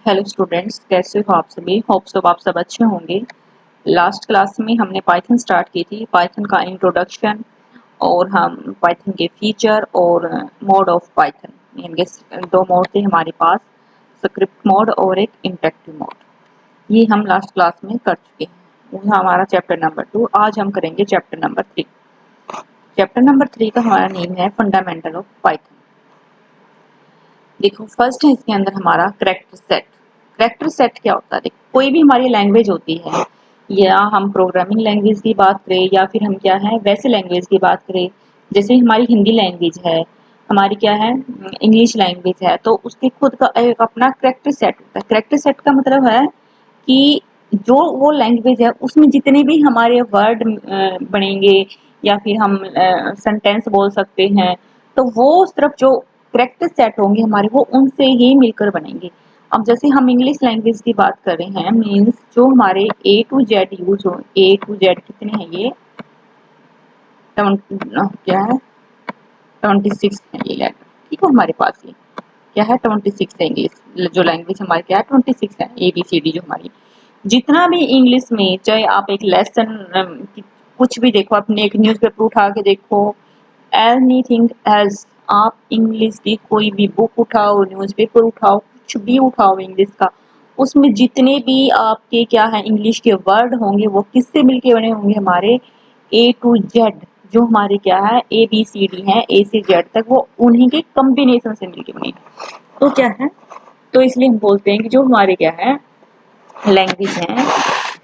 Hello students, कैसे हो आप सभी। होप सो आप सब अच्छे होंगे। लास्ट क्लास में हमने पाइथन स्टार्ट की थी, पाइथन का इंट्रोडक्शन, और हम पाइथन के फीचर और मोड ऑफ पाइथन, यानी दो मोड थे हमारे पास, स्क्रिप्ट मोड और एक इंटरेक्टिव मोड। ये हम लास्ट क्लास में कर चुके हैं। वो हमारा चैप्टर नंबर 2। आज हम करेंगे चैप्टर नंबर 3। चैप्टर नंबर 3 का हमारा नेम है फंडामेंटल ऑफ पाइथन। देखो, फर्स्ट है इसके अंदर हमारा करैक्टर सेट। करैक्टर सेट क्या होता है? देखो, कोई भी हमारी लैंग्वेज होती है, या हम प्रोग्रामिंग लैंग्वेज की बात करें या फिर हम क्या है वैसे लैंग्वेज की बात करें, जैसे हमारी हिंदी लैंग्वेज है, हमारी क्या है इंग्लिश लैंग्वेज है, तो उसके खुद का एक अपना करैक्टर सेट होता है। करैक्टर सेट का मतलब है कि जो वो लैंग्वेज है उसमें जितने भी हमारे वर्ड बनेंगे या फिर हम सेंटेंस बोल सकते हैं, तो वो सिर्फ जो करेक्टर सेट होंगे हमारे, वो उनसे ही मिलकर बनेंगे। अब जैसे हम इंग्लिश लैंग्वेज की बात कर रहे हैं, मीन्स जो हमारे ए टू जेड यूज हो, ए टू जेड कितने हैं ये क्या है 26 है ये लेटर। ठीक है, हमारे पास ये क्या है 26 है। इंग्लिश जो लैंग्वेज हमारी क्या है 26 है। ए बी सी डी जो हमारी जितना भी इंग्लिश में, चाहे आप एक लेसन कुछ भी देखो, अपने एक न्यूज़पेपर उठा के देखो, एनीथिंग एल्स, आप इंग्लिश की कोई भी बुक उठाओ, न्यूज़पेपर उठाओ, कुछ भी उठाओ इंग्लिश का, उसमें जितने भी आपके क्या है इंग्लिश के वर्ड होंगे वो किससे मिलके बने होंगे? हमारे ए टू जेड जो हमारे क्या है ए बी सी डी है, ए से जेड तक, वो उन्हीं के कॉम्बिनेशन से मिलके बने। तो क्या है, तो इसलिए हम बोलते हैं कि जो हमारे क्या है लैंग्वेज है,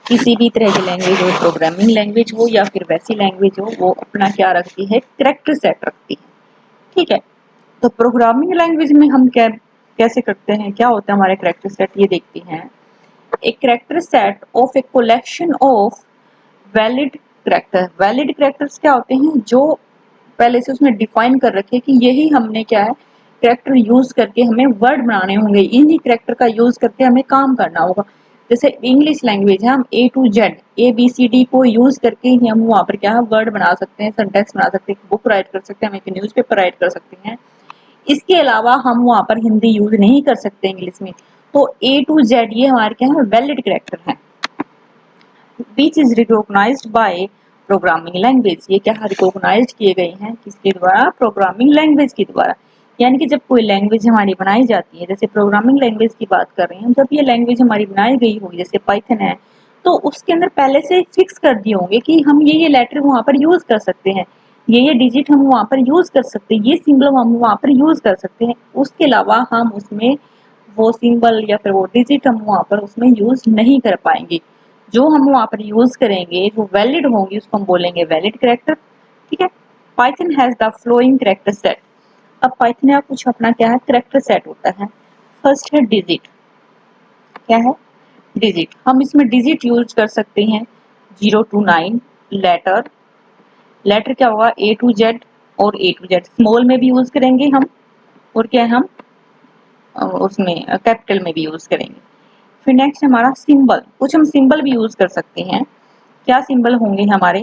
किसी भी तरह की लैंग्वेज हो, प्रोग्रामिंग लैंग्वेज हो या फिर वैसी लैंग्वेज हो, वो अपना क्या रखती है करैक्टर सेट रखती है। ठीक है, तो प्रोग्रामिंग लैंग्वेज में हम क्या कैसे करते हैं, क्या होता है हमारे करैक्टर सेट, ये देखते हैं। एक character set of a collection of valid character. Valid characters क्या होते हैं? जो पहले से उसमें डिफाइन कर रखे कि यही हमने क्या है करैक्टर यूज करके हमें वर्ड बनाने होंगे, इन्हीं करैक्टर का यूज करके हमें काम करना होगा। जैसे इंग्लिश लैंग्वेज है, हम A to Z A B C D को यूज करके ही हम वहाँ पर क्या है वर्ड बना सकते हैं, सेंटेंस बना सकते हैं, बुक राइट कर सकते हैं, हम एक न्यूज़पेपर राइट कर सकते हैं। इसके अलावा हम वहाँ पर हिंदी यूज नहीं कर सकते इंग्लिश में। तो ए टू जेड ये हमारे क्या है वैलिड करैक्टर है, which is recognised by programming language. ये क्या रिकॉग्नाइज्ड किए गए हैं किसके द्वारा? प्रोग्रामिंग लैंग्वेज के द्वारा। यानी कि जब कोई लैंग्वेज हमारी बनाई जाती है, जैसे प्रोग्रामिंग लैंग्वेज की बात कर रहे हैं, जब ये लैंग्वेज हमारी बनाई गई होगी, जैसे पाइथन है, तो उसके अंदर पहले से फिक्स कर दिए होंगे कि हम ये लेटर वहाँ पर यूज कर सकते हैं, ये डिजिट हम वहाँ पर यूज कर सकते हैं, ये सिंबल हम वहाँ पर यूज कर सकते हैं। उसके अलावा हम उसमें वो सिंबल या फिर वो डिजिट हम वहाँ पर उसमें यूज नहीं कर पाएंगे। जो हम वहाँ पर यूज करेंगे जो वैलिड होंगी उसको हम बोलेंगे वैलिड करैक्टर। ठीक है, Python has the flowing character set. अब पाइथन का कुछ अपना क्या है करैक्टर सेट होता है। फर्स्ट है डिजिट। क्या है? डिजिट। हम इसमें डिजिट यूज कर सकते हैं 0 to 9। लेटर, लेटर क्या होगा ए टू जेड, और ए टू जेड स्मॉल में भी यूज करेंगे हम, और क्या है हम उसमें कैपिटल में भी यूज करेंगे। फिर नेक्स्ट हमारा सिंबल। कुछ हम सिंबल भी यूज कर सकते हैं। क्या सिंबल होंगे हमारे?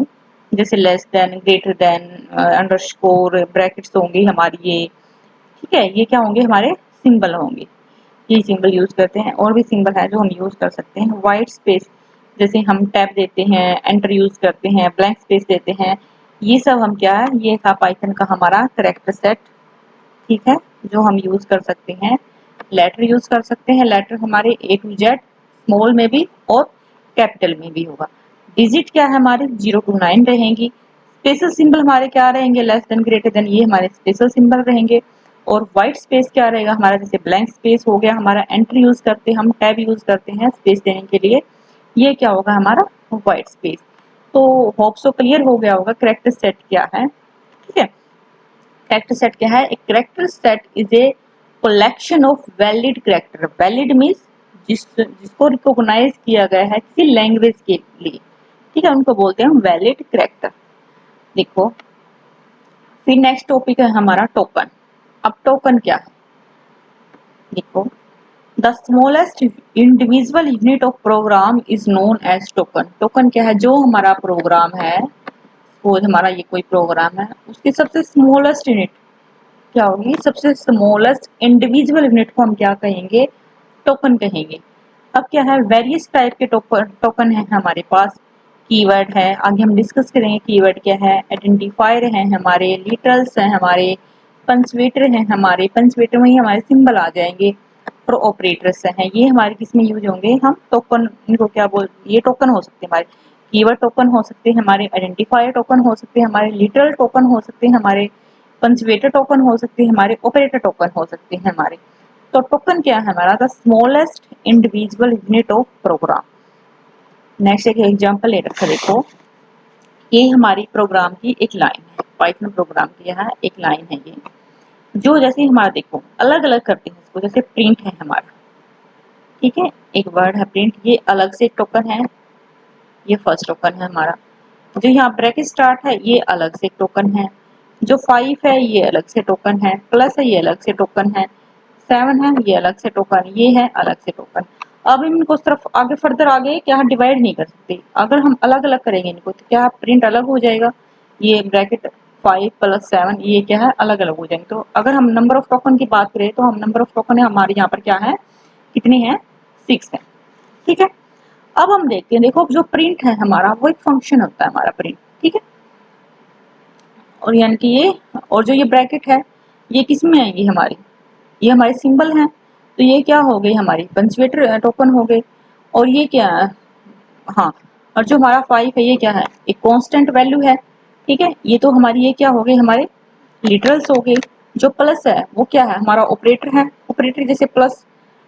जैसे less than, greater than, underscore, brackets होंगे हमारी ये। ठीक है, ये क्या होंगे हमारे सिंबल होंगे, ये सिंबल यूज करते हैं। और भी सिंबल है जो हम यूज कर सकते हैं। वाइट स्पेस, जैसे हम टैब देते हैं, एंटर यूज करते हैं, ब्लैंक स्पेस देते हैं, ये सब हम क्या है ये था पाइथन का हमारा करैक्टर सेट। ठीक है, जो हम यूज कर सकते हैं। लेटर यूज कर सकते हैं, लेटर हमारे ए टू जेड स्मॉल में भी और कैपिटल में भी होगा। डिजिट क्या है हमारे 0 to 9 रहेंगी। स्पेशल सिंबल हमारे क्या रहेंगे? लेस देन, ग्रेटर देन, ये हमारे स्पेशल सिंबल रहेंगे। और व्हाइट स्पेस क्या रहेगा हमारा? जैसे ब्लैंक स्पेस हो गया हमारा, एंटर यूज करते हैं हम, टैब यूज करते हैं स्पेस देने के लिए, ये क्या होगा हमारा व्हाइट स्पेस। तो होप सो क्लियर हो गया होगा करैक्टर सेट क्या है। ठीक है, करैक्टर सेट क्या है? एक character set is a collection of valid character. Valid means जिसको रिकॉग्नाइज किया गया है किसी लैंग्वेज के लिए। ठीक है, उनको बोलते हैं वैलिड करैक्टर। देखो, फिर नेक्स्ट टॉपिक है हमारा टोकन। अब टोकन क्या है? देखो, the smallest individual unit of program is known as token. Token क्या है? जो हमारा प्रोग्राम है, वो हमारा ये कोई प्रोग्राम है, उसकी सबसे स्मॉलेस्ट यूनिट क्या होगी? सबसे स्मॉलेस्ट इंडिविजुअल यूनिट को हम क्या कहेंगे? टोकन कहेंगे। अब क्या है, वेरियस टाइप के टोकन है हमारे पास। कीवर्ड है, आगे हम डिस्कस करेंगे कीवर्ड क्या है। आइडेंटिफायर है हमारे, लिटरल्स हैं हमारे, पंक्चुएटर हैं हमारे, पंक्चुएटर में ही हमारे सिंबल आ जाएंगे, और ऑपरेटर्स हैं। ये हमारे किस में यूज होंगे, हम टोकन, इनको क्या बोल, ये टोकन हो सकते हैं हमारे, कीवर्ड टोकन हो सकते हैं हमारे, आइडेंटिफायर टोकन हो सकते हैं हमारे, लिटरल टोकन हो सकते हैं हमारे, पंक्चुएटर टोकन हो सकते हैं हमारे, ऑपरेटर टोकन हो सकते हैं हमारे। तो टोकन क्या है हमारा, the smallest individual unit of program. Next एक एग्जांपल ले रखा, देखो ये हमारी प्रोग्राम की एक लाइन है, पाइथन प्रोग्राम की है एक लाइन है ये, जो जैसे हमारा देखो अलग अलग करते हैं इसको, जैसे प्रिंट है हमारा, ठीक है, एक वर्ड है प्रिंट, ये अलग से एक टोकन है, ये फर्स्ट टोकन है हमारा। जो यहाँ ब्रैकेट स्टार्ट है ये अलग से टोकन है, जो 5 है ये अलग से टोकन है, प्लस है ये अलग से टोकन है, 7 है ये अलग से टोकन, ये है अलग से टोकन। अब इनको सिर्फ आगे फर्दर आगे क्या डिवाइड नहीं कर सकते, अगर हम अलग अलग करेंगे इनको तो क्या प्रिंट अलग हो जाएगा, ये ब्रैकेट 5 प्लस 7 ये क्या है अलग अलग हो जाएंगे। तो अगर हम नंबर ऑफ टोकन की बात करें तो हम नंबर ऑफ टोकन है हमारे यहाँ पर क्या है, कितने हैं, 6 है, ठीक है। अब हम देखते हैं, देखो जो प्रिंट है हमारा वो एक फंक्शन होता है हमारा प्रिंट, ठीक है, और यानी कि ये, और जो ये ब्रैकेट है ये किस में आएंगी हमारी, ये हमारे सिंबल हैं, तो ये क्या हो गई हमारी पंक्चुएटर टोकन हो गए। और ये क्या है, हाँ, और जो हमारा 5 है ये क्या है, एक कांस्टेंट वैल्यू है, ठीक है, ये तो हमारी ये क्या हो गई हमारे लिटरल्स हो गए। जो प्लस है वो क्या है हमारा ऑपरेटर है, ऑपरेटर जैसे प्लस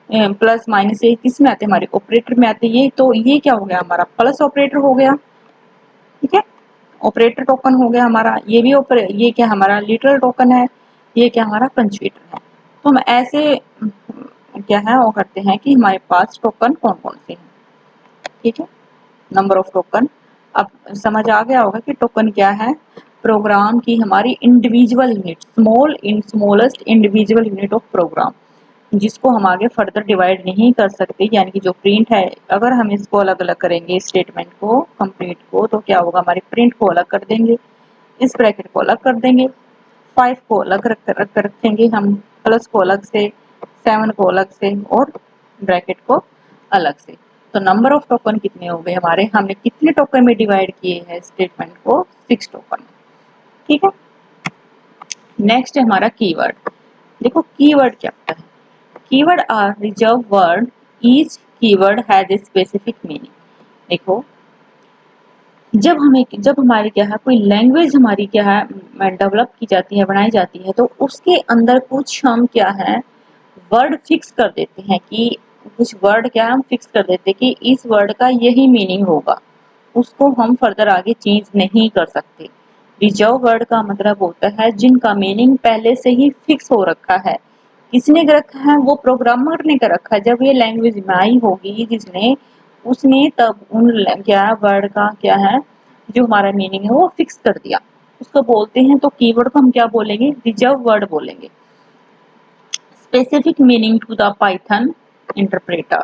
प्लस माइनस ये किस में आते हैं हमारे ऑपरेटर में आते हैं, ये तो ये क्या हो गया हमारा प्लस ऑपरेटर हो गया, ठीक है, ऑपरेटर टोकन हो गया हमारा, ये भी ये क्या हमारा लिटरल टोकन है, ये क्या हमारा पंक्चुएटर है। तो हम ऐसे क्या है वो करते हैं कि हमारे पास टोकन कौन कौन से हैं, ठीक है, नंबर ऑफ टोकन। अब समझ आ गया होगा कि टोकन क्या है, प्रोग्राम की हमारी individual unit, smallest individual unit of program, जिसको हम आगे फर्दर डिवाइड नहीं कर सकते। यानी कि जो प्रिंट है अगर हम इसको अलग अलग करेंगे स्टेटमेंट को कंप्लीट को, तो क्या होगा हमारे प्रिंट को अलग कर देंगे, इस ब्रैकेट को अलग कर देंगे, 5 को अलग रखेंगे हम, प्लस को अलग से, 7 को अलग से, और ब्रैकेट को अलग से। तो नंबर ऑफ टोकन कितने हो गए हमारे, हमने कितने टोकन में डिवाइड किए हैं स्टेटमेंट को, 6 टोकन, ठीक है। नेक्स्ट है हमारा कीवर्ड। देखो कीवर्ड क्या होता है, keyword are reserve word, each keyword has a specific meaning. देखो जब हमारी क्या है कोई लैंग्वेज हमारी क्या है डेवलप की जाती है, बनाई जाती है, तो उसके अंदर कुछ हम क्या है वर्ड फिक्स कर देते हैं, कि कुछ वर्ड क्या हम फिक्स कर देते हैं कि इस वर्ड का यही मीनिंग होगा, उसको हम फर्दर आगे चेंज नहीं कर सकते। रिजर्व वर्ड का मतलब होता है जिनका मीनिंग पहले से ही फिक्स हो रखा है। किसने रखा है, वो प्रोग्रामर ने कर रखा है, जब ये लैंग्वेज में आई होगी जिसने, उसने तब उन क्या वर्ड का क्या है जो हमारा मीनिंग है वो फिक्स कर दिया, उसको बोलते हैं। तो कीवर्ड को हम क्या बोलेंगे, रिजर्व वर्ड बोलेंगे। specific meaning to the Python interpreter,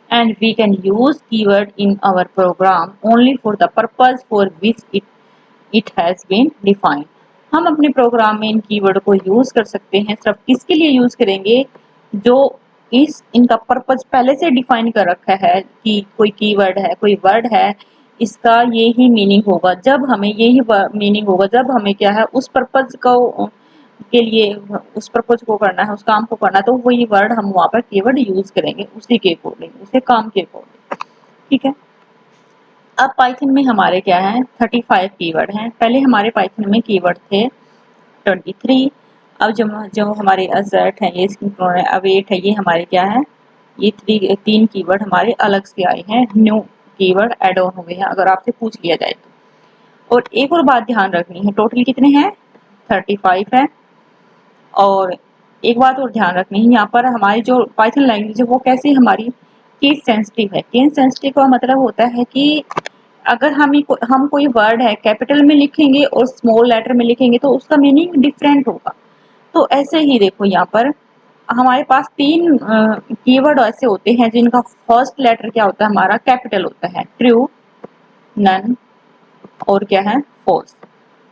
and we can use keyword in our program only for the purpose for which it has been defined। हम अपने प्रोग्राम में इन कीवर्ड को यूज कर सकते हैं, सिर्फ किसके लिए यूज करेंगे, जो इनका पर्पस पहले से डिफाइन कर रखा है कि कोई कीवर्ड है, कोई वर्ड है, इसका ये ही मीनिंग होगा, जब हमें यही मीनिंग होगा, जब हमें क्या है उस पर्पज को के लिए, उस पर्पज को करना है, उस काम को करना है, तो वही वर्ड हम वहाँ पर कीवर्ड यूज करेंगे उसी के अकॉर्डिंग, उसे काम के अकॉर्डिंग, ठीक है। अब पाइथन में हमारे क्या है 35 कीवर्ड हैं, पहले हमारे पाइथन में कीवर्ड थे 23। अब जो हमारे असर्ट है, ये अब 8 है, ये हमारे क्या है, ये 3 कीवर्ड हमारे अलग से आए हैं, न्यू कीवर्ड एड ऑन हुए हैं अगर आपसे पूछ लिया जाए तो। और एक और बात ध्यान रखनी है, टोटल कितने हैं 35 है। और एक बात और ध्यान रखनी है, यहाँ पर हमारी जो पाइथन लैंग्वेज है वो कैसी हमारी केस सेंसिटिव है। केस सेंसिटिव का मतलब होता है कि अगर हम कोई वर्ड है कैपिटल में लिखेंगे और स्मॉल लेटर में लिखेंगे तो उसका मीनिंग डिफरेंट होगा। तो ऐसे ही देखो यहाँ पर हमारे पास 3 कीवर्ड ऐसे होते हैं जिनका फर्स्ट लेटर क्या होता है हमारा कैपिटल होता है, ट्रू, नन, और क्या है फॉल्स।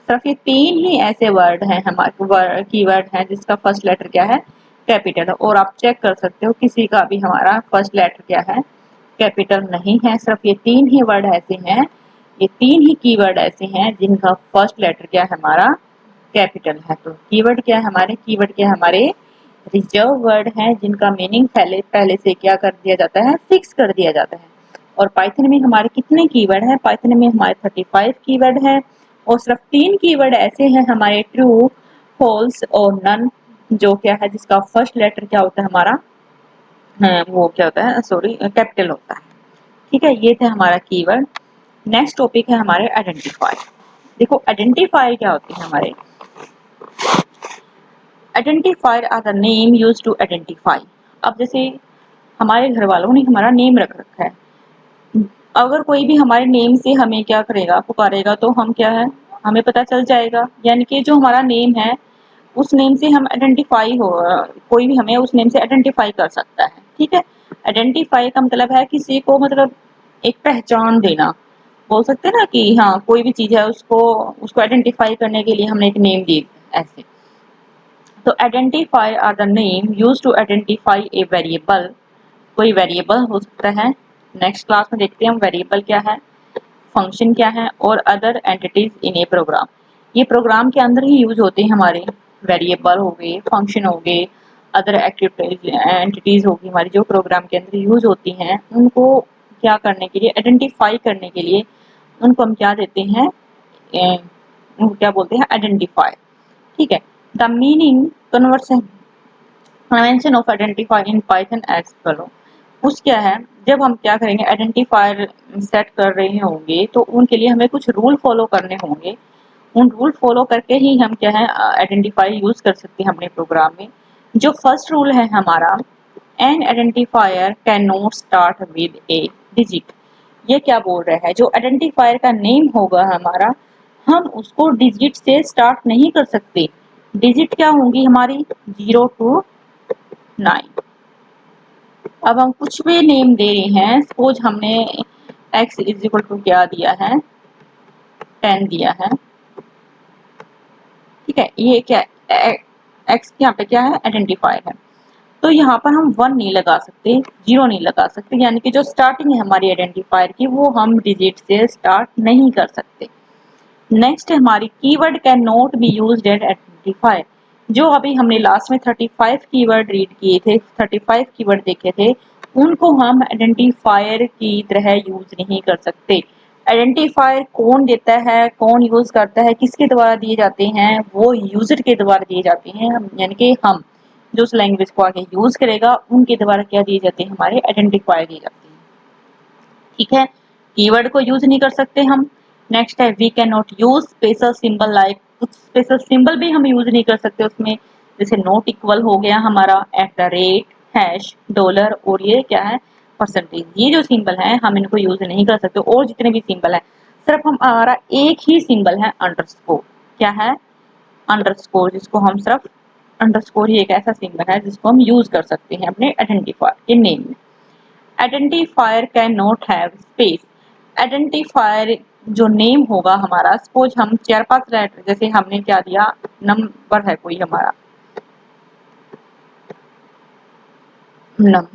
सिर्फ ये 3 ही ऐसे वर्ड हैं हमारे कीवर्ड हैं जिसका फर्स्ट लेटर क्या है कैपिटल है। और आप चेक कर सकते हो किसी का भी हमारा फर्स्ट लेटर क्या है, कैपिटल नहीं है। सिर्फ ये तीन ही वर्ड ऐसे हैं, ये तीन ही कीवर्ड ऐसे हैं जिनका फर्स्ट लेटर क्या है हमारा कैपिटल है। तो कीवर्ड क्या है हमारे, कीवर्ड क्या है हमारे रिजर्व वर्ड है जिनका मीनिंग पहले से क्या कर दिया जाता है, फिक्स कर दिया जाता है। और पाइथन में हमारे कितने कीवर्ड है, पाइथन में हमारे 35 कीवर्ड है और सिर्फ तीन कीवर्ड ऐसे हैं हमारे ट्रू, फॉल्स और नन, जो क्या है जिसका फर्स्ट लेटर क्या होता है हमारा वो क्या होता है, सॉरी कैपिटल होता है। ठीक है, ये थे हमारा कीवर्ड। नेक्स्ट टॉपिक है हमारे आइडेंटिफायर। देखो आइडेंटिफायर क्या होते हैं हमारे, identifier are the name used to identify. अब जैसे हमारे घर वालों ने हमारा नेम रख रखा है, अगर कोई भी हमारे नेम से हमें क्या करेगा, पुकारेगा, तो हम क्या है हमें पता चल जाएगा। यानी कि जो हमारा नेम है उस नेम से हम आइडेंटिफाई हो, कोई भी हमें उस नेम से आइडेंटिफाई कर सकता है। ठीक है, आइडेंटिफाई का मतलब है किसी को मतलब एक पहचान देना, बोल सकते हैं ना कि हाँ कोई भी चीज है उसको उसको आइडेंटिफाई करने के लिए हमने एक नेम दी ऐसे। तो identify are the name used to identify a variable, कोई वेरिएबल हो सकता है। नेक्स्ट क्लास में देखते हैं हम वेरिएबल क्या है, फंक्शन क्या है और other entities in a program. ये प्रोग्राम के अंदर ही यूज होते हैं हमारे, वेरिएबल हो गए, फंक्शन हो गए, अदर एंटिटीज होगी हमारी जो प्रोग्राम के अंदर यूज होती हैं, उनको क्या करने के लिए, आइडेंटिफाई करने के लिए उनको हम क्या देते हैं, उनको क्या बोलते हैं आइडेंटिफाई। ठीक है, the meaning conversion convention of identify in Python as follow. उस क्या है, जब हम क्या करेंगे आइडेंटिफायर सेट कर रहे होंगे तो उनके लिए हमें कुछ रूल फॉलो करने होंगे। उन रूल फॉलो करके ही हम क्या है आइडेंटिफाई यूज कर सकते हैं अपने प्रोग्राम में। जो फर्स्ट रूल है हमारा, N identifier can not start with A digit. ये क्या बोल रहा है, जो आइडेंटिफायर का नेम होगा हमारा, हम उसको डिजिट से स्टार्ट नहीं कर सकते। डिजिट क्या होंगी हमारी 0 to 9। अब हम कुछ भी नेम दे रहे हैं, सपोज हमने x इज इक्वल टू क्या दिया है 10 दिया है। ठीक है, ये क्या x यहाँ पे क्या है आइडेंटिफायर है, तो यहाँ पर हम 1 नहीं लगा सकते, 0 नहीं लगा सकते, यानी कि जो स्टार्टिंग है हमारी आइडेंटिफायर की वो हम डिजिट से स्टार्ट नहीं कर सकते। नेक्स्ट है हमारी keyword can not be used eight identifier. जो अभी हमने लास्ट में 35 कीवर्ड रीड किए थे, 35 कीवर्ड देखे थे, उनको हम आइडेंटिफायर की तरह यूज नहीं कर सकते। आइडेंटिफायर कौन देता है, कौन यूज करता है, किसके द्वारा दिए जाते हैं, वो यूजर के द्वारा दिए जाते हैं। यानी कि हम जो उस लैंग्वेज को आगे यूज करेगा उनके द्वारा क्या दिए जाते हैं, हमारे आइडेंटिफायर दिए जाते हैं। ठीक है, कीवर्ड को यूज नहीं कर सकते हम। नेक्स्ट है we can not use special symbol, like कुछ स्पेशल सिंबल भी हम यूज नहीं कर सकते उसमें, जैसे नॉट इक्वल हो गया हमारा, at the rate, hash, dollar और ये क्या है परसेंटेज। ये जो सिंबल है हम इनको यूज नहीं कर सकते। और जितने भी सिंबल है, सिर्फ हम हमारा एक ही सिंबल है अंडरस्कोर, क्या है अंडरस्कोर, जिसको हम सिर्फ अंडरस्कोर ही एक ऐसा सिंबल है जिसको हम यूज कर सकते हैं अपने आइडेंटिफायर के नेम में। Identifier can not have space. Identifier जो नेम होगा हमारा, सपोज हम 4-5 लेटर, जैसे हमने क्या दिया नंबर है कोई हमारा नम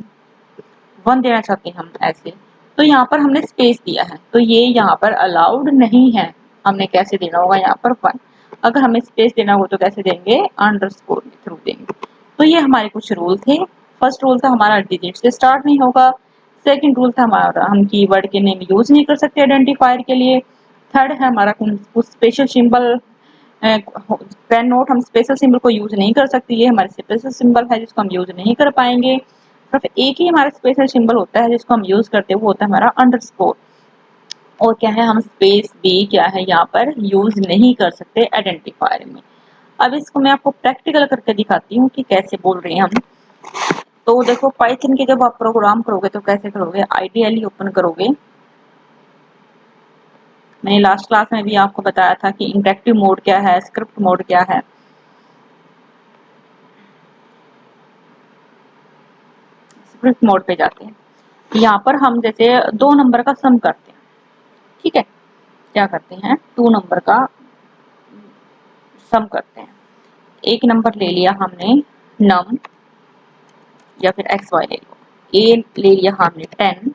1 देना चाहते हैं हम ऐसे, तो यहाँ पर हमने स्पेस दिया है तो ये यहाँ पर अलाउड नहीं है। हमने कैसे देना होगा यहाँ पर 1, अगर हमें स्पेस देना हो तो कैसे देंगे अंडरस्कोर के थ्रू देंगे। तो ये हमारे कुछ रूल थे। फर्स्ट रूल था हमारा डिजिट से स्टार्ट नहीं होगा। सेकंड रूल था हमारा हम कीवर्ड के नेम यूज नहीं कर सकते आइडेंटिफायर के लिए। थर्ड है हमारा कुछ स्पेशल सिंबल कैन नोट, हम स्पेशल सिंबल को यूज नहीं कर सकते, ये हमारे स्पेशल सिंबल है जिसको हम यूज नहीं कर पाएंगे। सिर्फ एक ही हमारा स्पेशल सिंबल होता है जिसको हम यूज करते हैं, वो होता है हमारा अंडरस्कोर। और क्या है, हम स्पेस भी क्या है यहाँ पर यूज नहीं कर सकते आइडेंटिफायर में। अब इसको मैं आपको प्रैक्टिकल करके दिखाती हूँ कि कैसे बोल रहे हैं हम। तो देखो पाइथन के जब आप प्रोग्राम करोगे तो कैसे करोगे, आइडियली ओपन करोगे। मैंने लास्ट क्लास में भी आपको बताया था कि इंटरेक्टिव मोड क्या है, स्क्रिप्ट मोड क्या है। स्क्रिप्ट मोड पे जाते हैं, यहाँ पर हम जैसे 2 नंबर का सम करते हैं। ठीक है, क्या करते हैं 2 नंबर का सम करते हैं। एक नंबर ले लिया हमने नम, या फिर एक्स वाई ले लो। ए ले लिया हमने 10,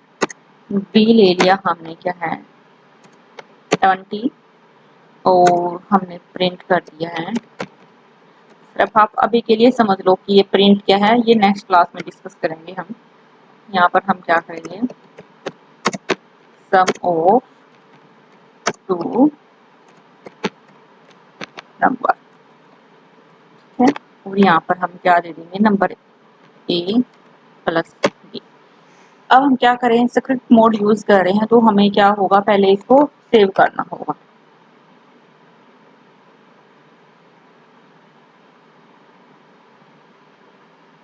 बी ले लिया हमने क्या है 20 और हमने प्रिंट कर दिया है। सिर्फ आप अभी के लिए समझ लो कि ये प्रिंट क्या है, ये नेक्स्ट क्लास में डिस्कस करेंगे हम। यहाँ पर हम क्या करेंगे, सम ऑफ टू नंबर है, और यहाँ पर हम क्या दे देंगे नंबर ए प्लस बी। अब हम क्या करें, स्क्रिप्ट मोड यूज कर रहे हैं तो हमें क्या होगा, पहले इसको सेव करना होगा।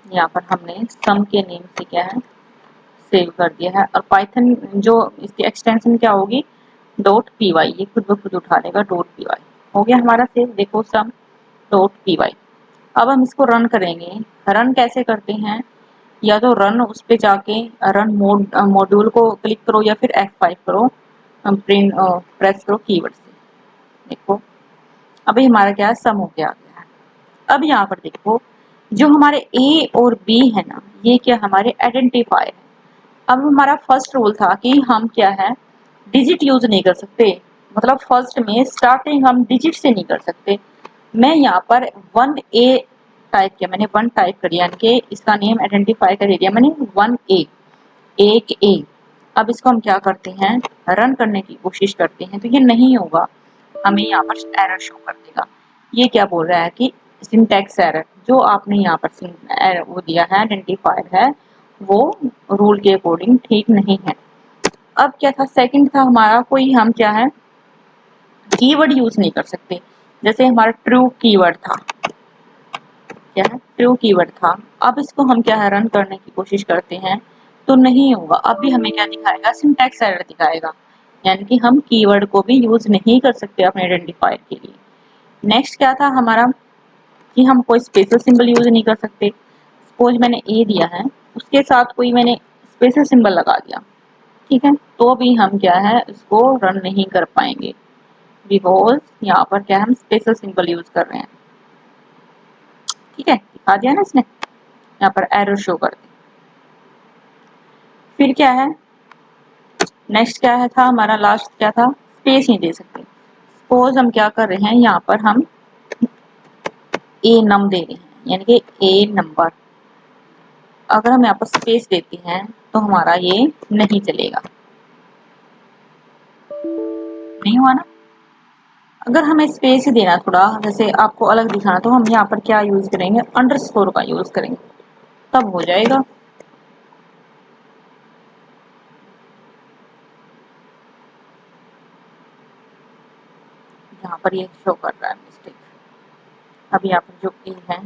यहाँ पर हमने सम के नेम से क्या है सेव कर दिया है, और पाइथन जो इसकी एक्सटेंशन क्या होगी डॉट पी वाई, ये खुद ब खुद उठा लेगा डॉट पी वाई। हो गया हमारा सेव, देखो सम डॉट पी वाई। अब हम इसको रन करेंगे। रन कैसे करते हैं, या तो रन उस पे जाके रन मॉड्यूल को क्लिक करो या फिर F5 करो, प्रिंट प्रेस करो कीवर्ड से। देखो अभी हमारा क्या है सम हो गया। अब यहाँ पर देखो जो हमारे ए और बी है ना, ये क्या हमारे आइडेंटिफायर है। अब हमारा फर्स्ट रूल था कि हम क्या है डिजिट यूज नहीं कर सकते, मतलब फर्स्ट में स्टार्टिंग हम डिजिट से नहीं कर सकते। मैं यहाँ पर 1A टाइप किया, मैंने 1 टाइप कर दिया, यानी कि इसका नेम आइडेंटिफाई कर दिया मैंने 1A, एक ए। अब इसको हम क्या करते हैं रन करने की कोशिश करते हैं तो ये नहीं होगा, हमें यहाँ पर एरर शो कर देगा। ये क्या बोल रहा है कि सिंटैक्स एरर, जो आपने यहाँ पर वो दिया है आइडेंटिफायर है वो रूल के अकॉर्डिंग ठीक नहीं है। अब क्या था, सेकंड था हमारा कोई हम क्या है कीवर्ड यूज नहीं कर सकते। जैसे हमारा ट्रू कीवर्ड था, क्या है ट्रू कीवर्ड था। अब इसको हम क्या है रन करने की कोशिश करते हैं तो नहीं होगा। अब भी हमें क्या दिखाएगा सिंटैक्स एरर दिखाएगा, यानी कि हम कीवर्ड को भी यूज नहीं कर सकते अपने आइडेंटिफायर के लिए। नेक्स्ट क्या था हमारा कि हम कोई स्पेशल सिंबल यूज नहीं कर सकते। सपोज मैंने ए दिया है उसके साथ कोई मैंने स्पेशल सिंबल लगा दिया, ठीक है, तो भी हम क्या है इसको रन नहीं कर पाएंगे, बिकॉज यहाँ पर क्या हम स्पेशल सिंबल यूज कर रहे हैं। ठीक है, दिखा दिया ना इसने, यहाँ पर एरर शो कर दी। फिर क्या है नेक्स्ट क्या है था हमारा लास्ट क्या था, स्पेस नहीं दे सकते। सपोज हम क्या कर रहे हैं यहाँ पर हम ए नम दे रहे हैं, यानी कि ए नंबर। अगर हम यहाँ पर स्पेस देते हैं तो हमारा ये नहीं चलेगा, नहीं हुआ ना। अगर हमें स्पेस ही देना थोड़ा जैसे आपको अलग दिखाना तो हम यहाँ पर क्या यूज करेंगे अंडरस्कोर का यूज करेंगे, तब हो जाएगा। यहाँ पर ये शो कर रहा है मिस्टेक। अब यहाँ पर जो ए है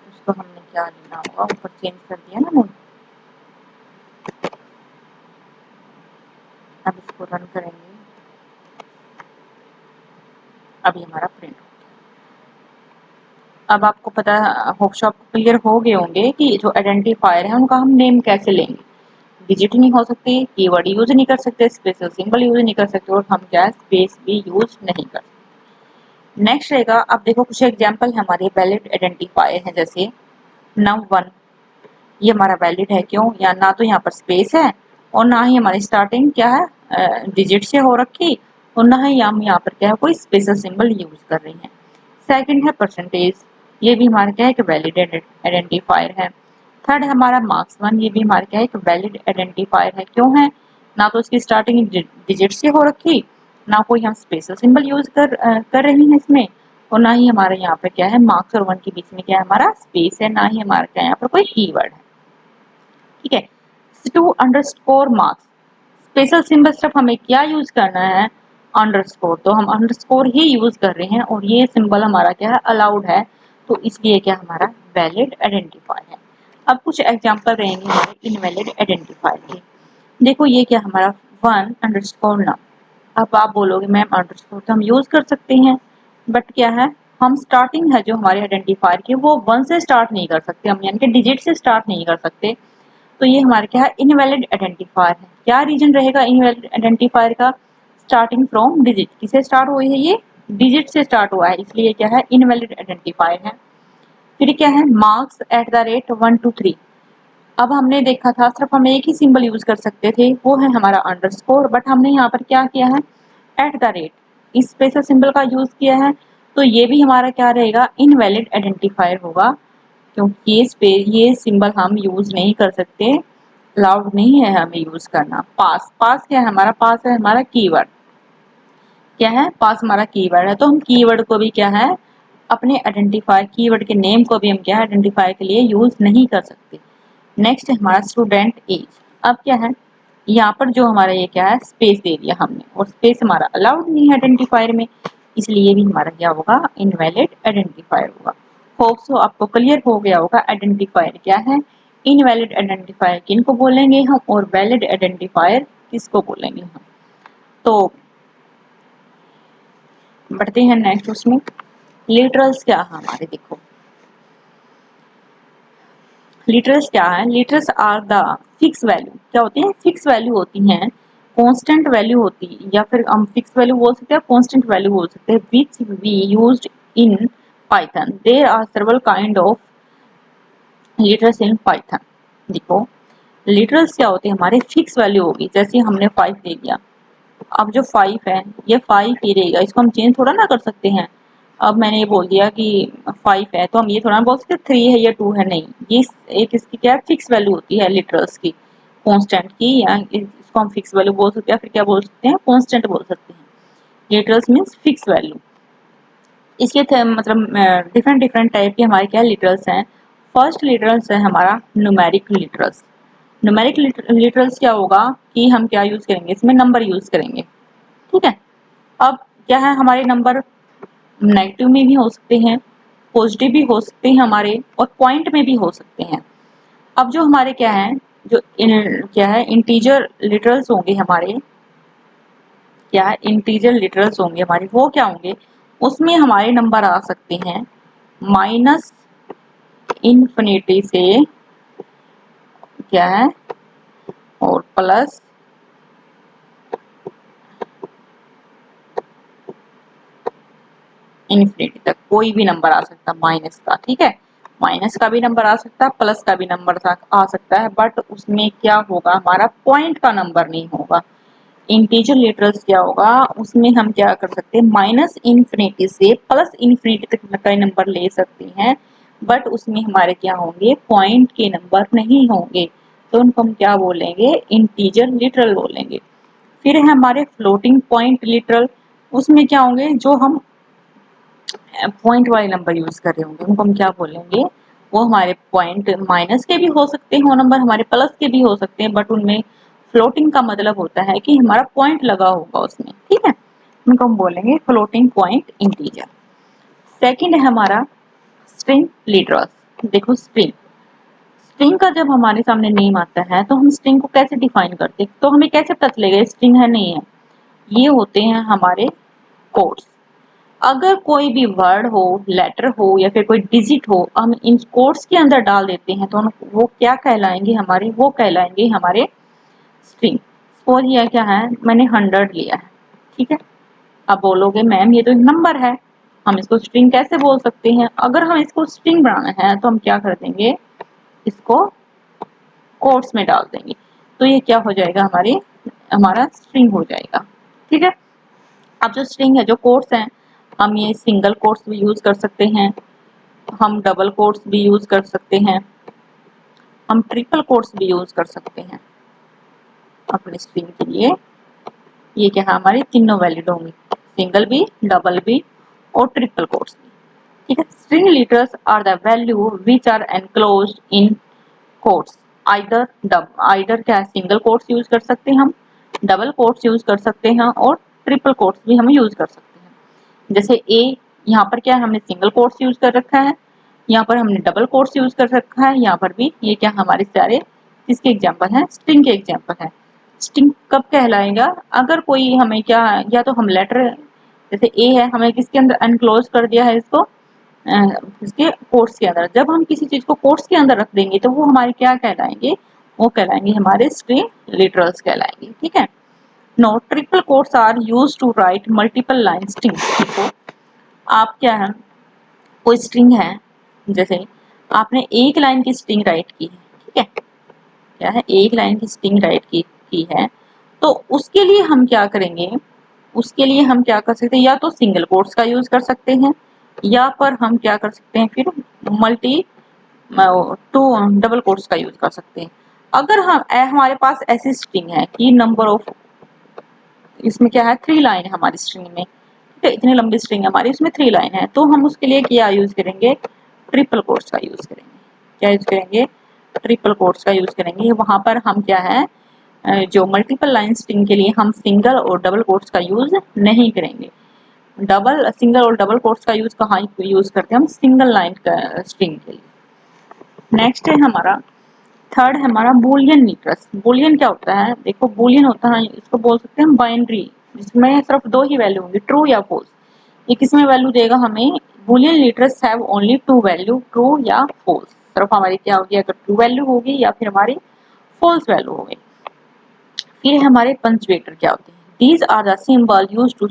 उसको हमने क्या लेना होगा, ऊपर चेंज कर दिया ना मैंने। अब इसको रन करेंगे, अभी हमारा प्रिंट। अब आपको पता होपशॉप क्लियर हो गए होंगे कि जो आइडेंटिफायर है उनका हम नेम कैसे लेंगे। डिजिट नहीं हो सकती, कीवर्ड यूज नहीं कर सकते, स्पेशल सिंबल यूज नहीं कर सकते, और हम क्या स्पेस भी यूज नहीं कर सकते। नेक्स्ट रहेगा, अब देखो कुछ एग्जांपल हमारे वैलिड आइडेंटिफायर हैं, जैसे num1, ये हमारा वैलिड है क्यों, या ना तो यहाँ पर स्पेस है और ना ही हमारी स्टार्टिंग क्या है डिजिट से हो रखी, और ना ही हम यहाँ पर क्या है कोई स्पेशल सिंबल यूज कर रही हैं। सेकंड है परसेंटेज, ये भी हमारा क्या है एक वैलिड आइडेंटिफायर है। थर्ड हमारा मार्क्स वन, ये भी हमारा क्या है एक वैलिड आइडेंटिफायर है, क्यों है, ना तो इसकी स्टार्टिंग डिजिट से हो रखी, ना कोई हम स्पेशल सिंबल यूज कर रही हैं इसमें, और ना ही हमारे यहाँ पे क्या है मार्क्स और वन के बीच में क्या है हमारा स्पेस है, ना ही हमारा क्या है यहाँ पर कोई कीवर्ड है। ठीक है, two underscore marks, special symbol सिर्फ हमें क्या यूज करना है अंडरस्कोर, तो हम अंडरस्कोर ही यूज कर रहे हैं और ये सिंबल हमारा क्या है अलाउड है, तो इसलिए क्या हमारा वैलिड आइडेंटिफायर है। अब कुछ एग्जांपल रहेंगे हमारे इनवैलिड आइडेंटिफायर के। देखो ये क्या हमारा वन अंडरस्कोर नाम। अब आप बोलोगे मैम अंडरस्कोर तो हम यूज कर सकते हैं, बट क्या है हम स्टार्टिंग है जो हमारे आइडेंटिफायर की वो वन से स्टार्ट नहीं कर सकते, हम यानी कि डिजिट से स्टार्ट नहीं कर सकते, तो ये हमारे क्या है इनवैलिड आइडेंटिफायर है। क्या रीजन रहेगा इनवैलिड आइडेंटिफायर का, स्टार्टिंग फ्रॉम डिजिट, किसे स्टार्ट हुई है ये डिजिट से स्टार्ट हुआ है, इसलिए क्या है इनवैलिड आइडेंटिफायर है। फिर क्या है marks at the rate 1 to 3। अब हमने देखा था सिर्फ हम एक ही सिंबल यूज कर सकते थे, वो है हमारा अंडरस्कोर, बट हमने यहाँ पर क्या किया है एट द रेट, इस स्पेशल सिंबल का यूज किया है, तो ये भी हमारा क्या रहेगा इनवैलिड आइडेंटिफायर होगा, क्योंकि ये सिंबल हम यूज नहीं कर सकते, अलाउड नहीं है हमें यूज करना। पास, पास क्या है हमारा, पास है हमारा कीवर्ड, क्या है पास हमारा कीवर्ड है, तो हम कीवर्ड को भी क्या है अपने आइडेंटिफायर, कीवर्ड के नेम को भी हम क्या है आइडेंटिफायर के लिए यूज नहीं कर सकते। नेक्स्ट है हमारा स्टूडेंट एज। अब क्या है यहाँ पर जो हमारा ये क्या है स्पेस दे दिया हमने, और स्पेस हमारा अलाउड नहीं है आइडेंटिफायर में, इसलिए भी हमारा क्या होगा इनवैलिड आइडेंटिफायर होगा। होप सो आपको क्लियर हो गया होगा आइडेंटिफायर क्या है, इनवैलिड आइडेंटिफायर किनको बोलेंगे हम और वैलिड आइडेंटिफायर किसको बोलेंगे हम। तो बढ़ते हैं नेक्स्ट, उसमें लिटरल्स क्या है हमारे, देखो लिटरल्स क्या है, literals are the fix value, क्या होती है फिक्स वैल्यू होती हैं, कांस्टेंट वैल्यू होती है, या फिर हम फिक्स वैल्यू बोल सकते हैं कांस्टेंट वैल्यू बोल सकते हैं, which we used in Python. There are several kind of literals in Python. देखो लिटरल्स क्या होते हैं हमारे फिक्स वैल्यू होगी, जैसे हमने 5 दे दिया, अब जो 5 है ये 5 ही रहेगा, इसको हम चेंज थोड़ा ना कर सकते हैं। अब मैंने ये बोल दिया कि 5 है तो हम ये थोड़ा ना बोल सकते 3 है या 2 है, नहीं, ये एक इसकी क्या फिक्स वैल्यू होती है लिटरल्स की, कांस्टेंट की, या इसको हम फिक्स वैल्यू बोल सकते हैं, फिर क्या बोल सकते हैं कांस्टेंट बोल सकते हैं। Literals means fix value. इसके मतलब डिफरेंट डिफरेंट टाइप के हमारे क्या लिटरल्स हैं। फर्स्ट लिटरल्स है हमारा न्यूमेरिक लिटरल्स। न्यूमेरिक लिटरल्स क्या होगा कि हम क्या यूज करेंगे, इसमें नंबर यूज करेंगे, ठीक है। अब क्या है हमारे नंबर नेगेटिव में भी हो सकते हैं, पॉजिटिव भी हो सकते हैं हमारे, और पॉइंट में भी हो सकते हैं। अब जो हमारे क्या है जो क्या है इंटीजर लिटरल्स होंगे हमारे, क्या है इंटीजर लिटरल्स होंगे हमारे, वो क्या होंगे उसमें हमारे नंबर आ सकते हैं माइनस इन्फिनिटी से क्या है और प्लस इन्फिनिटी तक, कोई भी नंबर आ सकता है माइनस का, ठीक है, माइनस का भी नंबर आ सकता है, प्लस का भी नंबर आ सकता है, बट उसमें क्या होगा हमारा पॉइंट का नंबर नहीं होगा। इंटीजर लिटरल्स क्या होगा उसमें हम क्या कर सकते हैं माइनस इन्फिनिटी से प्लस इन्फिनिटी तक का नंबर ले सकते हैं, बट उसमें हमारे क्या होंगे पॉइंट के नंबर नहीं होंगे, तो उनको हम क्या बोलेंगे इंटीजर लिटरल बोलेंगे। फिर है हमारे फ्लोटिंग पॉइंट लिटरल, उसमें क्या होंगे जो हम पॉइंट वाले नंबर यूज कर रहे होंगे उनको हम क्या बोलेंगे, वो हमारे पॉइंट माइनस के भी हो सकते हैं, वो नंबर हमारे प्लस के भी हो सकते हैं, बट उनमें फ्लोटिंग का मतलब होता है कि हमारा पॉइंट लगा होगा उसमें, ठीक है, उनको हम बोलेंगे फ्लोटिंग पॉइंट इंटीजर। सेकंड है हमारा स्ट्रिंग लिटरल्स। देखो स्ट्रिंग, स्ट्रिंग का जब हमारे सामने नेम आता है तो हम स्ट्रिंग को कैसे डिफाइन करते हैं, तो हमें कैसे पता चलेगा स्ट्रिंग है नहीं है, ये होते हैं हमारे कोड्स। अगर कोई भी वर्ड हो, लेटर हो या फिर कोई डिजिट हो, हम इन कोड्स के अंदर डाल देते हैं तो वो क्या कहलाएंगे हमारे, वो कहलाएंगे हमारे स्ट्रिंग। सपोज ये क्या है मैंने 100 लिया है, ठीक है, अब बोलोगे मैम ये तो एक नंबर है, हम इसको स्ट्रिंग कैसे बोल सकते हैं, अगर हम इसको स्ट्रिंग बनाना है तो हम क्या कर देंगे इसको कोट्स में डाल देंगे, तो ये क्या हो जाएगा हमारा स्ट्रिंग हो जाएगा, ठीक है। अब जो स्ट्रिंग है जो कोट्स हैं, हम ये सिंगल कोट्स भी यूज कर सकते हैं, हम डबल कोट्स भी यूज कर सकते हैं, हम ट्रिपल कोट्स भी यूज कर सकते हैं अपने स्ट्रिंग के लिए। ये क्या है हमारी तीनों वैलिड होंगी, सिंगल भी, डबल भी और ट्रिपल कोट्स भी, ठीक है। String literals are the value which are enclosed in quotes, either क्या है सिंगल कोट्स यूज कर सकते हैं हम, डबल कोट्स यूज कर सकते हैं और ट्रिपल कोट्स भी हम यूज कर सकते हैं। जैसे ए यहाँ पर क्या है हमने सिंगल कोट्स यूज कर रखा है, यहाँ पर हमने डबल कोट्स यूज कर रखा है, यहाँ पर भी ये क्या हमारे सारे किसके एग्जांपल हैं स्ट्रिंग के एग्जांपल है। स्ट्रिंग कब कहलाएगा अगर कोई हमें क्या, या तो हम लेटर जैसे ए है हमें किसके अंदर एनक्लोज कर दिया है इसको इसके कोट्स के अंदर, जब हम किसी चीज को कोट्स के अंदर रख देंगे तो वो हमारे क्या कहलाएंगे, वो कहलाएंगे हमारे स्ट्रिंग लिटरल्स कहलाएंगे, ठीक है। No triple quotes are used to write multiple line string. देखो आप क्या है कोई स्ट्रिंग है जैसे आपने एक लाइन की स्ट्रिंग राइट की है, ठीक है, क्या है, एक लाइन की स्ट्रिंग राइट की है, तो उसके लिए हम क्या करेंगे, उसके लिए हम क्या कर सकते हैं, या तो सिंगल कोट्स का यूज कर सकते हैं, या पर हम क्या कर सकते हैं, फिर मल्टी टू डबल कोट्स का यूज कर सकते हैं। अगर हम हमारे पास ऐसी स्ट्रिंग है कि नंबर ऑफ, इसमें क्या है, 3 लाइन है हमारी स्ट्रिंग में, ठीक है, इतनी लंबी स्ट्रिंग है हमारी, उसमें 3 लाइन है, तो हम उसके लिए क्या यूज करेंगे, ट्रिपल कोट्स का यूज करेंगे। क्या यूज करेंगे, ट्रिपल कोट्स का यूज करेंगे। वहां पर हम क्या है, जो मल्टीपल लाइन स्ट्रिंग के लिए हम सिंगल और डबल कोट्स का यूज नहीं करेंगे। डबल, सिंगल और डबल कोट्स का यूज कहाँ यूज करते हैं, हम सिंगल लाइन का स्ट्रिंग के लिए। नेक्स्ट है हमारा, थर्ड है हमारा बूलियन लीटर्स। बूलियन क्या होता है, देखो बूलियन होता है, इसको बोल सकते हैं बाइनरी, जिसमें सिर्फ 2 ही वैल्यू होंगी, ट्रू या फॉल्स। ये किसमें वैल्यू देगा हमें, Boolean litres have only 2 value, true या फॉल्स। सिर्फ हमारी क्या होगी, अगर ट्रू वैल्यू होगी या फिर हमारी फॉल्स वैल्यू होगी। फिर हमारे पंचुएटर क्या होते हैं, these are the symbol used to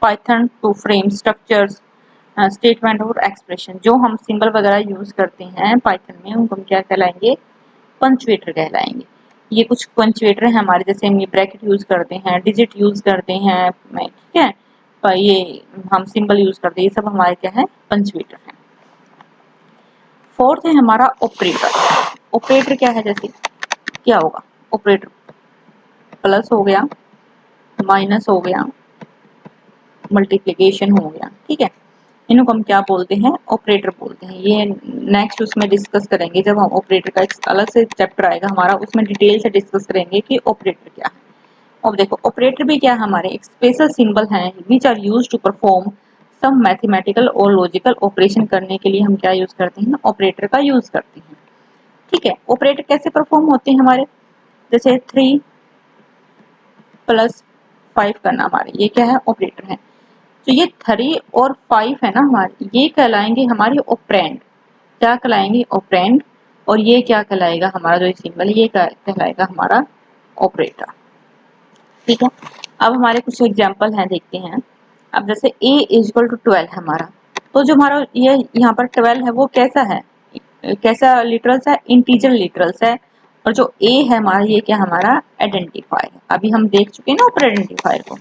Python to frame structures, statement और एक्सप्रेशन। जो हम सिंबल वगैरह यूज करते हैं पाइथन में, उनको हम क्या कहलाएंगे, पंचुएटर कहलाएंगे। ये कुछ पंचुएटर है हमारे, जैसे हम ये ब्रैकेट यूज करते हैं, डिजिट यूज करते हैं, ठीक है, पर ये हम सिंबल यूज करते हैं, ये सब हमारे क्या है, पंचुएटर है। फोर्थ है हमारा ऑपरेटर। ऑपरेटर क्या है, जैसे क्या होगा, ऑपरेटर प्लस हो गया, माइनस हो गया, मल्टीप्लिकेशन हो गया, ठीक है, इनको हम क्या बोलते हैं, ऑपरेटर बोलते हैं। ये नेक्स्ट उसमें डिस्कस करेंगे, जब हम ऑपरेटर का एक अलग से चैप्टर आएगा हमारा, उसमें डिटेल से डिस्कस करेंगे कि ऑपरेटर क्या है। अब देखो ऑपरेटर भी क्या हमारे एक स्पेशल सिंबल हैं which are used to perform some mathematical और लॉजिकल ऑपरेशन। करने के लिए हम क्या यूज करते हैं, ऑपरेटर का यूज करते हैं, ठीक है। ऑपरेटर कैसे परफॉर्म होते हैं हमारे, जैसे 3 + 5 करना, हमारे ये क्या है, ऑपरेटर है। तो ये 3 और 5 है ना हमारे, ये कहलाएंगे हमारी ऑपरेंड। क्या कहलाएंगे, ऑपरेंड। और ये क्या कहलाएगा, हमारा जो सिंबल है ये कहलाएगा हमारा ऑपरेटर, ठीक है। अब हमारे कुछ एग्जांपल हैं, देखते हैं। अब जैसे a = 12 है हमारा, तो जो हमारा ये यहाँ पर 12 है वो कैसा है, कैसा लिटरल्स है, इंटीजर लिटरल्स है। और जो a है हमारा, ये क्या हमारा आइडेंटिफायर है, अभी हम देख चुके हैं ना ऊपर आइडेंटिफायर को।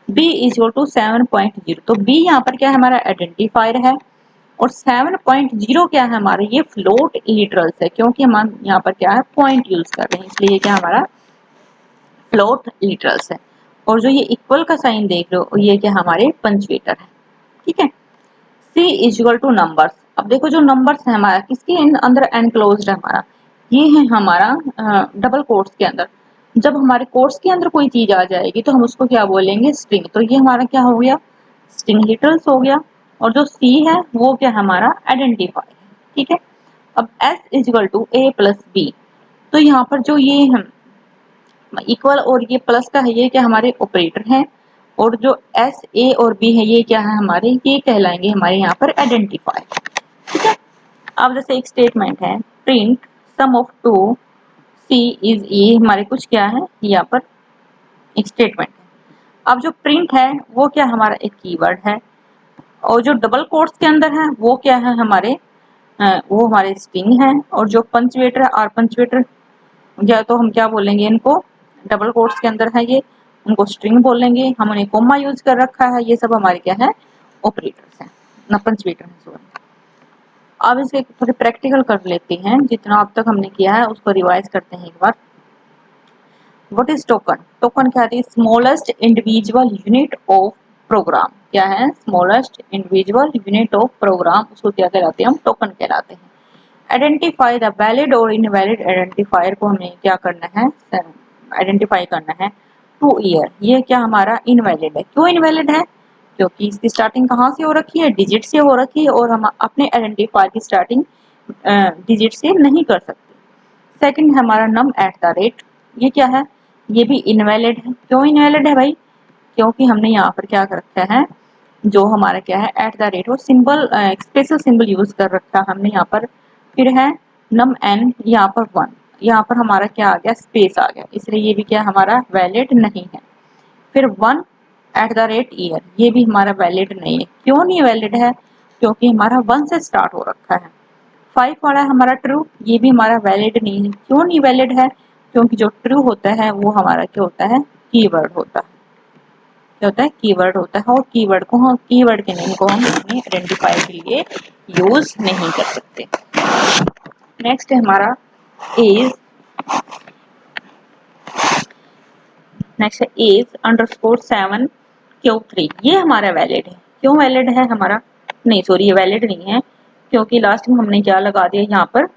b = 7.0, तो b यहाँ पर क्या है, हमारा आइडेंटिफायर है। और 7.0 क्या है हमारा, ये फ्लोट लिटरल्स है, क्योंकि हम यहाँ पर क्या है, पॉइंट यूज कर रहे हैं, इसलिए क्या हमारा फ्लोट लिटरल्स है। और जो ये इक्वल का साइन देख रहे हो, ये क्या हमारे पंचुएटर है, ठीक है। c = numbers. अब देखो जो नंबर्स है हमारा किसके अंदर एनक्लोज्ड है हमारा, ये है हमारा डबल कोट्स के अंदर। जब हमारे कोट्स के अंदर कोई चीज आ जाएगी तो हम उसको क्या बोलेंगे, स्ट्रिंग। तो ये हमारा क्या हो गया, स्ट्रिंग लिटरल्स हो गया। और जो c है वो क्या हमारा आइडेंटिफायर है, ठीक है। अब s = a + b, तो यहाँ पर जो ये हम इक्वल और ये प्लस का है, ये क्या हमारे ऑपरेटर हैं। और जो एस, ए और बी है, ये क्या है हमारे, ये कहलाएंगे हमारे यहाँ पर आइडेंटिफायर, ठीक है। अब जैसे एक स्टेटमेंट है, print sum of 2 c is, ये हमारे कुछ क्या है, यहाँ पर एक स्टेटमेंट है। अब जो प्रिंट है वो क्या हमारा एक कीवर्ड है। और जो डबल कोट्स के अंदर है वो क्या है हमारे, वो हमारे स्ट्रिंग है। और जो पंचुएटर है, आर पंचुएटर, या तो हम क्या बोलेंगे इनको, डबल कोट्स के अंदर है ये, उनको स्ट्रिंग बोलेंगे, हम उन्हें कोमा यूज कर रखा है, ये सब हमारे क्या है, ऑपरेटर्स हैं, ना पंचुएटर है, सॉरी। अब इसे थोड़े प्रैक्टिकल कर लेते हैं, जितना अब तक हमने किया है उसको रिवाइज करते हैं एक बार। व्हाट इज टोकन, टोकन क्या है, smallest individual unit of program. क्या है, smallest individual unit of program, उसको क्या कहलाते हैं, हम टोकन कहलाते हैं। आइडेंटिफाई द वैलिड और इनवैलिड आइडेंटिफायर को हमें क्या करना है, आइडेंटिफाई करना है। टू ईयर, ये क्या हमारा इनवैलिड है। क्यों इनवैलिड है, क्योंकि इसकी स्टार्टिंग कहाँ से हो रखी है, डिजिट से हो रखी है, और हम अपने आइडेंटिफायर की स्टार्टिंग डिजिट से नहीं कर सकते। सेकंड हमारा नम एट द रेट, ये क्या है, ये भी इनवैलिड है। क्यों इनवैलिड है भाई, क्योंकि हमने यहाँ पर क्या कर रखा है, जो हमारा क्या है एट द रेट, वो सिंबल स्पेशल सिंबल यूज कर रखा है हमने यहाँ पर। फिर है नम एन, यहाँ पर 1, यहाँ पर हमारा क्या आ गया, स्पेस आ गया, इसलिए ये भी क्या हमारा वैलिड नहीं है। फिर 1 एट द रेट ईयर, ये भी हमारा वैलिड नहीं है। क्यों नहीं वैलिड है, क्योंकि हमारा 1 से स्टार्ट हो रखा है। 5 वाला है हमारा ट्रू, ये भी हमारा वैलिड नहीं है। क्यों नहीं वैलिड है? क्योंकि जो ट्रू होता है वो हमारा क्या होता है, कीवर्ड होता है। क्या होता है? कीवर्ड होता है। और कीवर्ड को हम, कीवर्ड के नेम को हम अपने आइडेंटिफायर के लिए यूज नहीं कर सकते। नेक्स्ट है हमारा इज, नेक्स्ट है इज अंडरस्कोर 7Q3, ये हमारा वैलिड है। क्यों वैलिड है हमारा? नहीं सॉरी, ये वैलिड नहीं है क्योंकि लास्ट में हमने क्या लगा दिया, यहाँ पर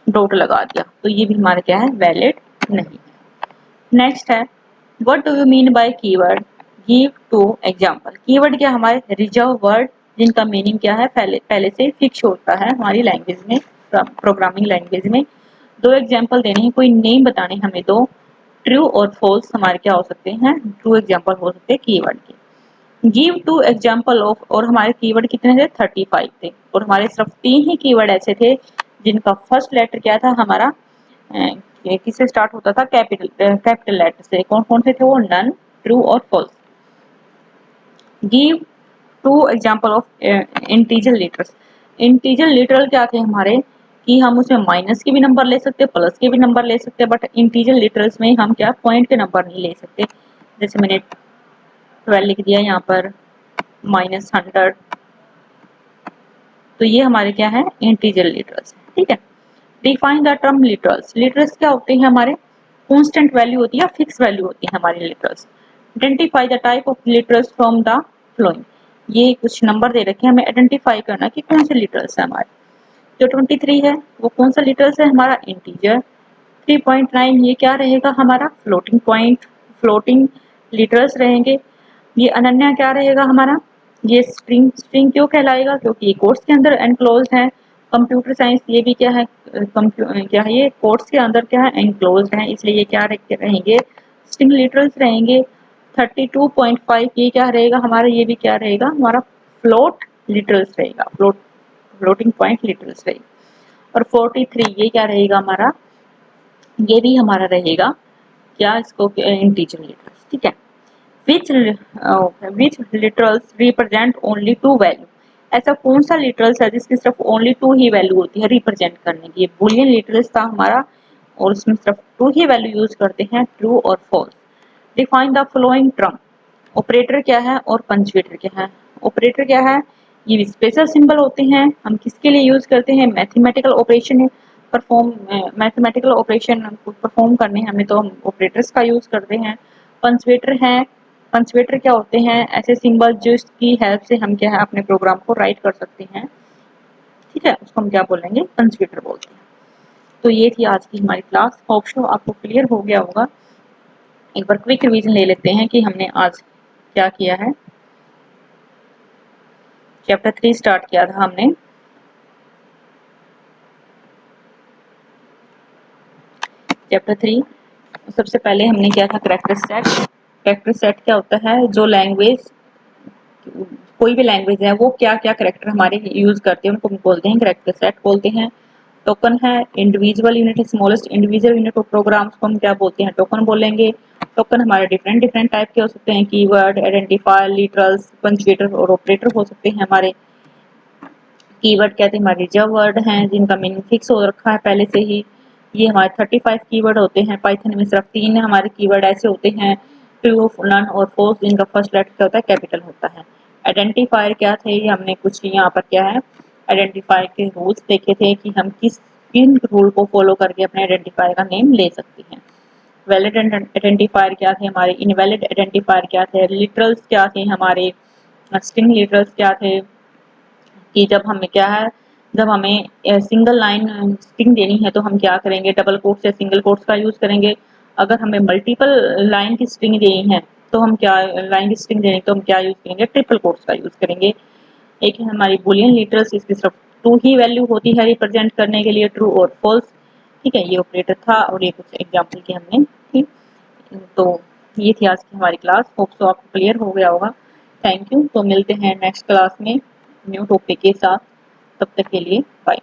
डॉट लगा दिया, तो ये भी हमारा क्या है, वैलिड नहीं है। नेक्स्ट है what do you mean by keyword, give two example. Keyword क्या, हमारे रिजर्व वर्ड जिनका मीनिंग क्या है, पहले से फिक्स होता है हमारी लैंग्वेज में, प्रोग्रामिंग लैंग्वेज में। दो एग्जांपल देने हैं, कोई नेम बताने हमें दो, ट्रू और फॉल्स हमारे क्या हो सकते हैं, ट्रू एग्जांपल हो सकते हैं कीवर्ड के। गिव टू एग्जांपल ऑफ, और हमारे कीवर्ड कितने थे, 35 थे, और हमारे सिर्फ 3 ही कीवर्ड ऐसे थे जिनका फर्स्ट लेटर क्या था हमारा, किससे स्टार्ट होता था, कैपिटल लेटर से। कौन कौन से थे वो, नन, ट्रू और false. Give two example of integer literals. Integer literal क्या थे हमारे, कि हम उसमें माइनस के भी नंबर ले सकते, प्लस के भी नंबर ले सकते, बट इंटीजर लिटरल्स में हम क्या पॉइंट के नंबर नहीं ले सकते। जैसे मैंने 12 लिख दिया यहाँ पर, -100, तो ये हमारे क्या है, इंटीजर लिटरल्स, ठीक है। Define the term literals. Literals क्या होते हैं हमारे, कांस्टेंट वैल्यू होती है, फिक्स वैल्यू होती है हमारी literals. Identify the type of literals from the flowing. ये कुछ नंबर दे रखे हैं, हमें आइडेंटिफाई करना कि कौन से लिटरल्स है हमारे। जो 23 है वो कौन सा लिटरल्स है हमारा, इंटीजर। 3.9 ये क्या रहेगा हमारा, फ्लोटिंग पॉइंट, फ्लोटिंग लिटरल्स रहेंगे। ये अनन्या क्या रहेगा हमारा, ये स्ट्रिंग, स्ट्रिंग क्यों कहलाएगा, क्योंकि ये कोट्स के अंदर एनक्लोज है। कंप्यूटर साइंस ये भी क्या है, क्या है, ये कोट्स के अंदर क्या है, एनक्लोज है, इसलिए ये क्या रहेंगे, स्ट्रिंग लिटरल्स रहेंगे। 32.5 ये क्या रहेगा हमारा, ये भी क्या रहेगा हमारा, फ्लोट लिटरल्स रहेगा, फ्लोटिंग पॉइंट लिटरल्स रहेगा। और 43 ये क्या रहेगा हमारा, ये भी हमारा रहेगा क्या, इसको इंटीजर लिटरल्स, ठीक है। Which literals represent only two value. ऐसा कौन सा लिटरल्स है जिसकी सिर्फ ओनली टू ही वैल्यू होती है रिप्रेजेंट करने की। बुलियन लिटरल्स था हमारा, और उसमें सिर्फ टू ही वैल्यू यूज करते हैं, ट्रू और false. Define the flowing term. Operator क्या है और पंक्चुएटर क्या है। ऑपरेटर क्या है, ये स्पेशल सिंबल होते हैं, हम किसके लिए यूज करते हैं, mathematical operation perform, mathematical operation perform करने हमें तो हम ऑपरेटर्स का यूज करते हैं। पंक्चुएटर है, पंक्चुएटर क्या होते हैं, ऐसे सिंबल जिसकी हेल्प से हम क्या है अपने प्रोग्राम को राइट कर सकते हैं, ठीक है, उसको हम क्या बोलेंगे, पंक्चुएटर बोलते हैं। तो ये थी आज की हमारी क्लास, होप सो आपको क्लियर हो गया होगा। एक बार क्विक रिवीजन ले लेते हैं कि हमने आज क्या किया है। चैप्टर 3 स्टार्ट किया था हमने। चैप्टर 3 सबसे पहले हमने किया था कैरेक्टर सेट। कैरेक्टर सेट क्या होता है, जो लैंग्वेज, कोई भी लैंग्वेज है वो क्या क्या कैरेक्टर हमारे यूज करते हैं उनको बोलते हैं कैरेक्टर सेट बोलते हैं। टोकन है, इंडिविजुअल यूनिट है, smallest individual unit of programs को हम क्या बोलते हैं, टोकन बोलेंगे। टोकन हमारे डिफरेंट डिफरेंट टाइप के हो सकते हैं, कीवर्ड, आइडेंटिफायर, लिटरल्स, पंक्चुएटर और ऑपरेटर हो सकते हैं हमारे। कीवर्ड कहते हैं हमारे रिजर्व वर्ड हैं जिनका मीनिंग फिक्स हो रखा है पहले से ही। ये हमारे 35 कीवर्ड होते हैं। पाइथन में सिर्फ 3 हमारे कीवर्ड ऐसे होते हैं, ट्रू, नन और फॉल्स, जिनका फर्स्ट लेटर क्या होता है, कैपिटल होता है। आइडेंटिफायर क्या थे, ये हमने कुछ यहाँ पर क्या है, आइडेंटिफायर के रूल्स देखे थे कि हम किन रूल को फॉलो करके अपने आइडेंटिफायर का नेम ले सकते हैं। वैलिड आइडेंटिफायर क्या थे हमारे, इनवैलिड आइडेंटिफायर क्या थे, लिटरल्स क्या थे हमारे, स्ट्रिंग लिटरल्स क्या थे, कि जब हमें क्या है, जब हमें सिंगल लाइन स्ट्रिंग देनी है तो हम क्या करेंगे, डबल कोट्स या सिंगल कोट्स का यूज करेंगे। अगर हमें मल्टीपल लाइन की स्ट्रिंग देनी है तो हम क्या, लाइन की स्ट्रिंग देनी तो हम क्या यूज करेंगे, ट्रिपल कोट्स का यूज करेंगे। एक है हमारी बुलियन लिटरल्स, इसकी सिर्फ टू ही वैल्यू होती है रिप्रेजेंट करने के लिए, ट्रू और फॉल्स, ठीक है। ये ऑपरेटर था और ये कुछ एग्जाम्पल की हमने, ठीक। तो ये थी आज की हमारी क्लास, होप सो आपको क्लियर हो गया होगा। Thank you. तो मिलते हैं नेक्स्ट क्लास में न्यू टॉपिक के साथ, तब तक के लिए बाय।